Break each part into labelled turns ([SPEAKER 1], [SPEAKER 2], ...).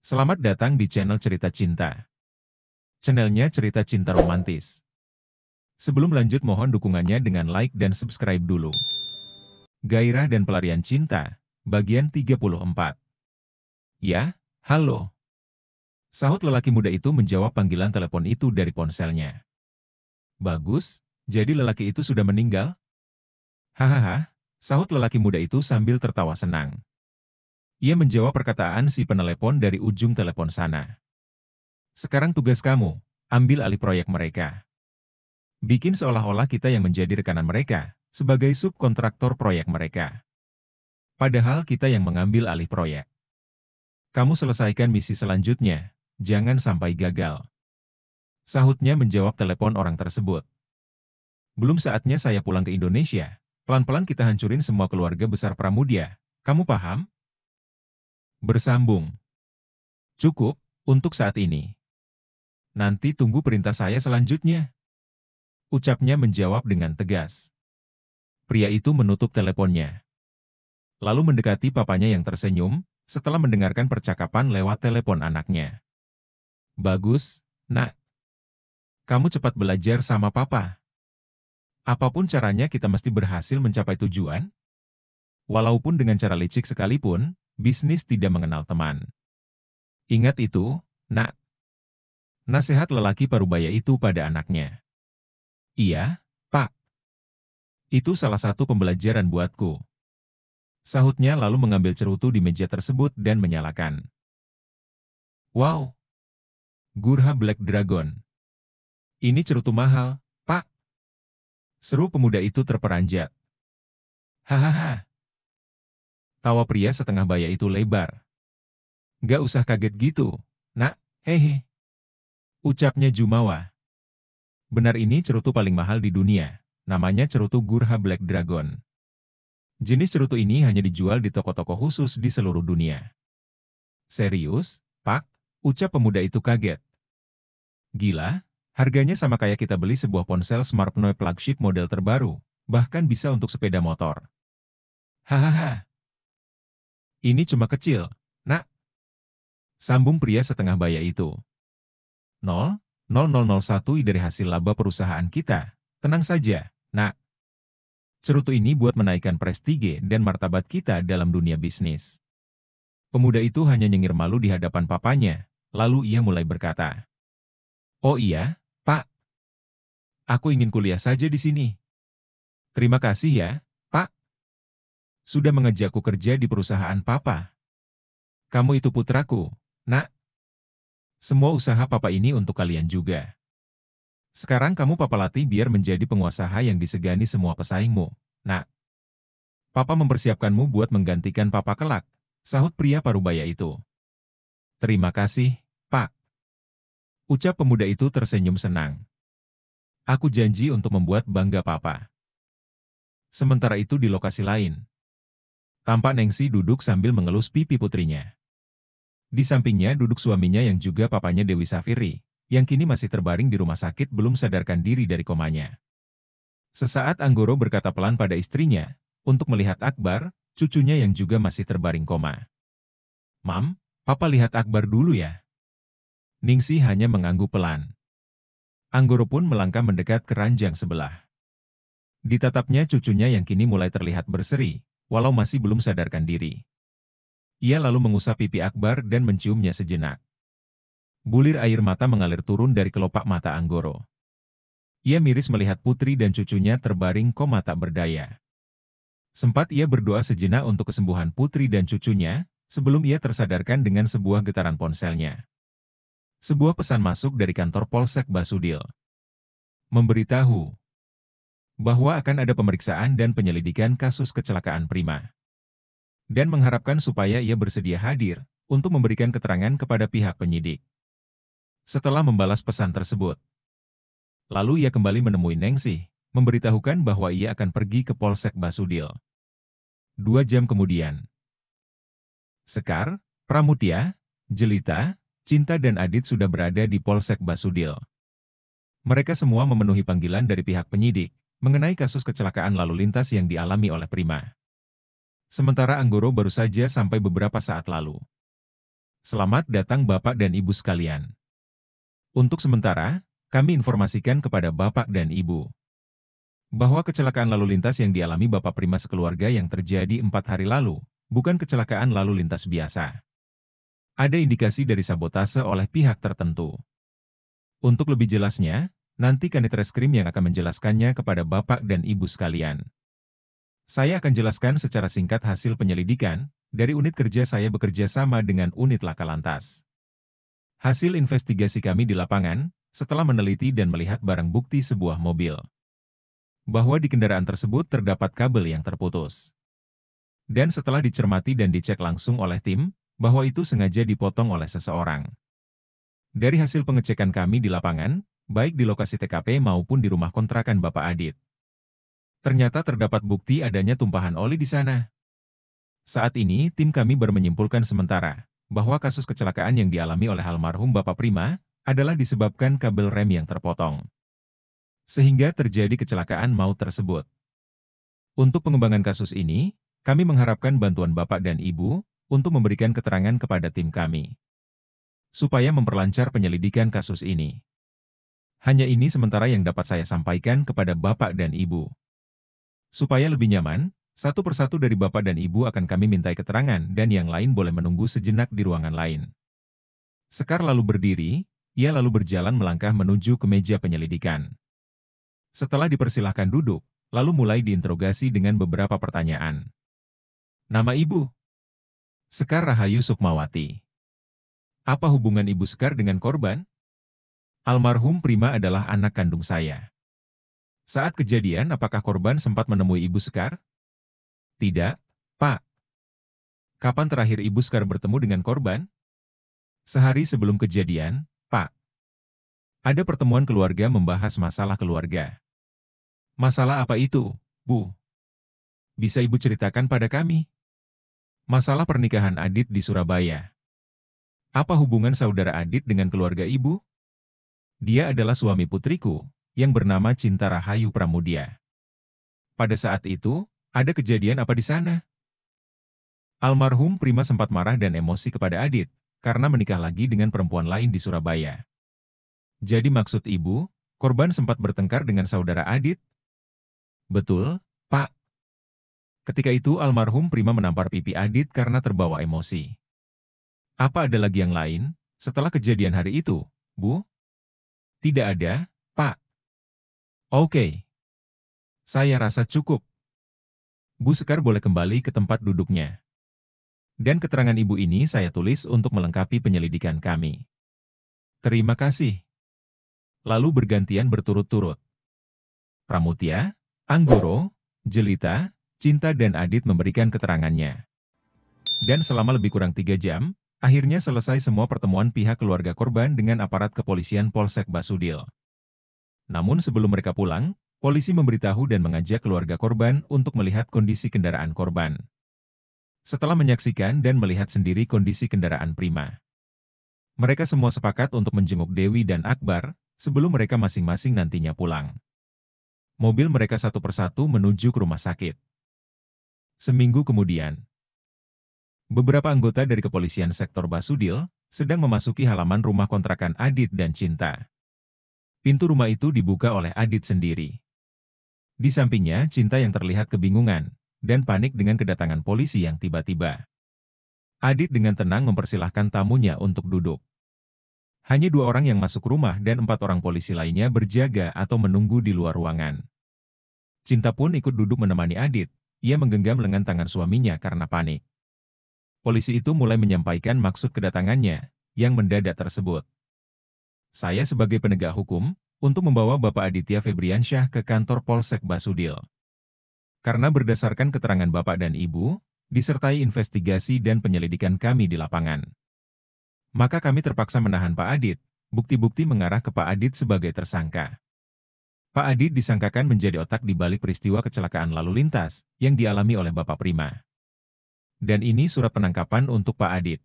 [SPEAKER 1] Selamat datang di channel Cerita Cinta. Channelnya cerita cinta romantis. Sebelum lanjut mohon dukungannya dengan like dan subscribe dulu. Gairah dan Pelarian Cinta, bagian 34. Ya, halo. Sahut lelaki muda itu menjawab panggilan telepon itu dari ponselnya. Bagus, jadi lelaki itu sudah meninggal? Hahaha, sahut lelaki muda itu sambil tertawa senang. Ia menjawab perkataan si penelepon dari ujung telepon sana. Sekarang tugas kamu, ambil alih proyek mereka. Bikin seolah-olah kita yang menjadi rekanan mereka, sebagai subkontraktor proyek mereka. Padahal kita yang mengambil alih proyek. Kamu selesaikan misi selanjutnya, jangan sampai gagal. Sahutnya menjawab telepon orang tersebut. Belum saatnya saya pulang ke Indonesia, pelan-pelan kita hancurin semua keluarga besar Pramudia, kamu paham? Bersambung. Cukup, untuk saat ini. Nanti tunggu perintah saya selanjutnya. Ucapnya menjawab dengan tegas. Pria itu menutup teleponnya. Lalu mendekati papanya yang tersenyum, setelah mendengarkan percakapan lewat telepon anaknya. Bagus, nak. Kamu cepat belajar sama papa. Apapun caranya kita mesti berhasil mencapai tujuan. Walaupun dengan cara licik sekalipun, bisnis tidak mengenal teman. Ingat itu, nak. Nasihat lelaki parubaya itu pada anaknya. Iya, Pak. Itu salah satu pembelajaran buatku. Sahutnya lalu mengambil cerutu di meja tersebut dan menyalakan. Wow! Gurha Black Dragon. Ini cerutu mahal, Pak. Seru pemuda itu terperanjat. Hahaha. Tawa pria setengah baya itu lebar. Gak usah kaget gitu, nak, hehe. Ucapnya jumawa. Benar ini cerutu paling mahal di dunia, namanya cerutu Gurha Black Dragon. Jenis cerutu ini hanya dijual di toko-toko khusus di seluruh dunia. Serius, Pak? Ucap pemuda itu kaget. Gila, harganya sama kayak kita beli sebuah ponsel Smartphone flagship model terbaru, bahkan bisa untuk sepeda motor. Hahaha. Ini cuma kecil, nak. Sambung pria setengah baya itu. 0,0001 dari hasil laba perusahaan kita. Tenang saja, nak. Cerutu ini buat menaikkan prestige dan martabat kita dalam dunia bisnis. Pemuda itu hanya nyengir malu di hadapan papanya, lalu ia mulai berkata. Oh iya, Pak. Aku ingin kuliah saja di sini. Terima kasih ya, Pak. Sudah mengajakku kerja di perusahaan papa. Kamu itu putraku, nak. Semua usaha papa ini untuk kalian juga. Sekarang kamu papa latih biar menjadi pengusaha yang disegani semua pesaingmu, nak. Papa mempersiapkanmu buat menggantikan papa kelak, sahut pria parubaya itu. Terima kasih, Pak. Ucap pemuda itu tersenyum senang. Aku janji untuk membuat bangga papa. Sementara itu di lokasi lain. Tampak Nengsi duduk sambil mengelus pipi putrinya. Di sampingnya duduk suaminya yang juga papanya Dewi Safiri, yang kini masih terbaring di rumah sakit belum sadarkan diri dari komanya. Sesaat Anggoro berkata pelan pada istrinya, untuk melihat Akbar, cucunya yang juga masih terbaring koma. Mam, papa lihat Akbar dulu ya. Ningsi hanya mengangguk pelan. Anggoro pun melangkah mendekat ke ranjang sebelah. Ditatapnya cucunya yang kini mulai terlihat berseri, walau masih belum sadarkan diri. Ia lalu mengusap pipi Akbar dan menciumnya sejenak. Bulir air mata mengalir turun dari kelopak mata Anggoro. Ia miris melihat putri dan cucunya terbaring koma tak berdaya. Sempat ia berdoa sejenak untuk kesembuhan putri dan cucunya, sebelum ia tersadarkan dengan sebuah getaran ponselnya. Sebuah pesan masuk dari kantor Polsek Basudil. Memberitahu bahwa akan ada pemeriksaan dan penyelidikan kasus kecelakaan Prima. Dan mengharapkan supaya ia bersedia hadir untuk memberikan keterangan kepada pihak penyidik. Setelah membalas pesan tersebut, lalu ia kembali menemui Nengsi, memberitahukan bahwa ia akan pergi ke Polsek Basudil. 2 jam kemudian, Sekar, Pramudia, Jelita, Cinta dan Adit sudah berada di Polsek Basudil. Mereka semua memenuhi panggilan dari pihak penyidik mengenai kasus kecelakaan lalu lintas yang dialami oleh Prima. Sementara Anggoro baru saja sampai beberapa saat lalu. Selamat datang Bapak dan Ibu sekalian. Untuk sementara, kami informasikan kepada Bapak dan Ibu bahwa kecelakaan lalu lintas yang dialami Bapak Prima sekeluarga yang terjadi 4 hari lalu, bukan kecelakaan lalu lintas biasa. Ada indikasi dari sabotase oleh pihak tertentu. Untuk lebih jelasnya, nanti Kanit Reskrim yang akan menjelaskannya kepada Bapak dan Ibu sekalian. Saya akan jelaskan secara singkat hasil penyelidikan, dari unit kerja saya bekerja sama dengan unit Laka Lantas. Hasil investigasi kami di lapangan, setelah meneliti dan melihat barang bukti sebuah mobil. Bahwa di kendaraan tersebut terdapat kabel yang terputus. Dan setelah dicermati dan dicek langsung oleh tim, bahwa itu sengaja dipotong oleh seseorang. Dari hasil pengecekan kami di lapangan, baik di lokasi TKP maupun di rumah kontrakan Bapak Adit, ternyata terdapat bukti adanya tumpahan oli di sana. Saat ini, tim kami baru menyimpulkan sementara, bahwa kasus kecelakaan yang dialami oleh almarhum Bapak Prima, adalah disebabkan kabel rem yang terpotong. Sehingga terjadi kecelakaan maut tersebut. Untuk pengembangan kasus ini, kami mengharapkan bantuan Bapak dan Ibu, untuk memberikan keterangan kepada tim kami. Supaya memperlancar penyelidikan kasus ini. Hanya ini sementara yang dapat saya sampaikan kepada Bapak dan Ibu. Supaya lebih nyaman, satu persatu dari Bapak dan Ibu akan kami mintai keterangan dan yang lain boleh menunggu sejenak di ruangan lain. Sekar lalu berdiri, ia lalu berjalan melangkah menuju ke meja penyelidikan. Setelah dipersilahkan duduk, lalu mulai diinterogasi dengan beberapa pertanyaan. Nama Ibu? Sekar Rahayu Sukmawati. Apa hubungan Ibu Sekar dengan korban? Almarhum Prima adalah anak kandung saya. Saat kejadian apakah korban sempat menemui Ibu Sekar? Tidak, Pak. Kapan terakhir Ibu Sekar bertemu dengan korban? Sehari sebelum kejadian, Pak. Ada pertemuan keluarga membahas masalah keluarga. Masalah apa itu, Bu? Bisa Ibu ceritakan pada kami? Masalah pernikahan Adit di Surabaya. Apa hubungan saudara Adit dengan keluarga Ibu? Dia adalah suami putriku, yang bernama Cinta Rahayu Pramudia. Pada saat itu, ada kejadian apa di sana? Almarhum Prima sempat marah dan emosi kepada Adit, karena menikah lagi dengan perempuan lain di Surabaya. Jadi maksud Ibu, korban sempat bertengkar dengan saudara Adit? Betul, Pak. Ketika itu almarhum Prima menampar pipi Adit karena terbawa emosi. Apa ada lagi yang lain, setelah kejadian hari itu, Bu? Tidak ada, Pak. Oke. Saya rasa cukup. Bu Sekar boleh kembali ke tempat duduknya. Dan keterangan Ibu ini saya tulis untuk melengkapi penyelidikan kami. Terima kasih. Lalu bergantian berturut-turut. Pramutia, Anggoro, Jelita, Cinta dan Adit memberikan keterangannya. Dan selama lebih kurang 3 jam, akhirnya selesai semua pertemuan pihak keluarga korban dengan aparat kepolisian Polsek Basudil. Namun sebelum mereka pulang, polisi memberitahu dan mengajak keluarga korban untuk melihat kondisi kendaraan korban. Setelah menyaksikan dan melihat sendiri kondisi kendaraan Prima, mereka semua sepakat untuk menjenguk Dewi dan Akbar, sebelum mereka masing-masing nantinya pulang. Mobil mereka satu persatu menuju ke rumah sakit. Seminggu kemudian, beberapa anggota dari kepolisian sektor Basudil sedang memasuki halaman rumah kontrakan Adit dan Cinta. Pintu rumah itu dibuka oleh Adit sendiri. Di sampingnya Cinta yang terlihat kebingungan dan panik dengan kedatangan polisi yang tiba-tiba. Adit dengan tenang mempersilahkan tamunya untuk duduk. Hanya 2 orang yang masuk rumah dan 4 orang polisi lainnya berjaga atau menunggu di luar ruangan. Cinta pun ikut duduk menemani Adit. Ia menggenggam lengan tangan suaminya karena panik. Polisi itu mulai menyampaikan maksud kedatangannya, yang mendadak tersebut. Saya sebagai penegak hukum, untuk membawa Bapak Aditya Febriansyah ke kantor Polsek Basudil. Karena berdasarkan keterangan Bapak dan Ibu, disertai investigasi dan penyelidikan kami di lapangan, maka kami terpaksa menahan Pak Adit. Bukti-bukti mengarah ke Pak Adit sebagai tersangka. Pak Adit disangkakan menjadi otak di balik peristiwa kecelakaan lalu lintas yang dialami oleh Bapak Prima. Dan ini surat penangkapan untuk Pak Adit.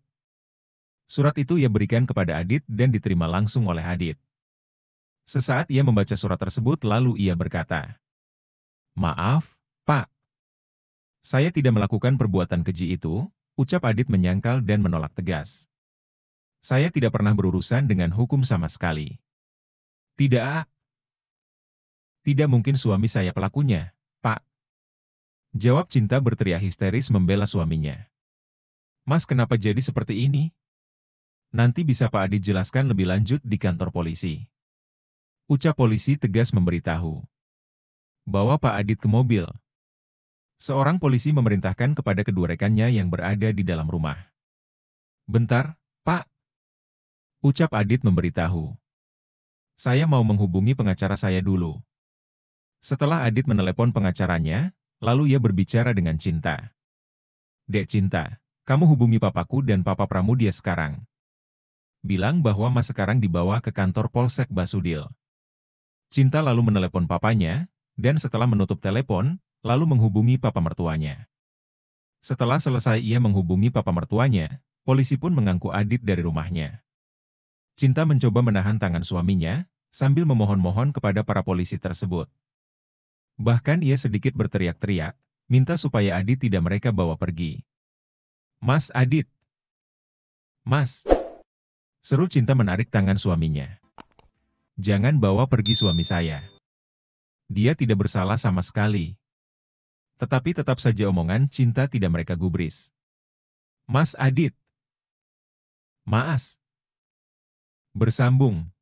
[SPEAKER 1] Surat itu ia berikan kepada Adit dan diterima langsung oleh Adit. Sesaat ia membaca surat tersebut lalu ia berkata, "Maaf, Pak. Saya tidak melakukan perbuatan keji itu," ucap Adit menyangkal dan menolak tegas. Saya tidak pernah berurusan dengan hukum sama sekali. Tidak, tidak mungkin suami saya pelakunya, Pak. Jawab Cinta berteriak histeris membela suaminya. Mas kenapa jadi seperti ini? Nanti bisa Pak Adit jelaskan lebih lanjut di kantor polisi. Ucap polisi tegas memberitahu. Bawa Pak Adit ke mobil. Seorang polisi memerintahkan kepada kedua rekannya yang berada di dalam rumah. Bentar, Pak. Ucap Adit memberitahu. Saya mau menghubungi pengacara saya dulu. Setelah Adit menelepon pengacaranya, lalu ia berbicara dengan Cinta. Dek Cinta, kamu hubungi papaku dan Papa Pramudia sekarang. Bilang bahwa Mas sekarang dibawa ke kantor Polsek Basudil. Cinta lalu menelepon papanya, dan setelah menutup telepon, lalu menghubungi papa mertuanya. Setelah selesai ia menghubungi papa mertuanya, polisi pun mengangkut Adit dari rumahnya. Cinta mencoba menahan tangan suaminya, sambil memohon-mohon kepada para polisi tersebut. Bahkan ia sedikit berteriak-teriak, minta supaya Adit tidak mereka bawa pergi. Mas Adit! Mas! Seru Cinta menarik tangan suaminya. Jangan bawa pergi suami saya. Dia tidak bersalah sama sekali. Tetapi tetap saja omongan Cinta tidak mereka gubris. Mas Adit. Maas. Bersambung.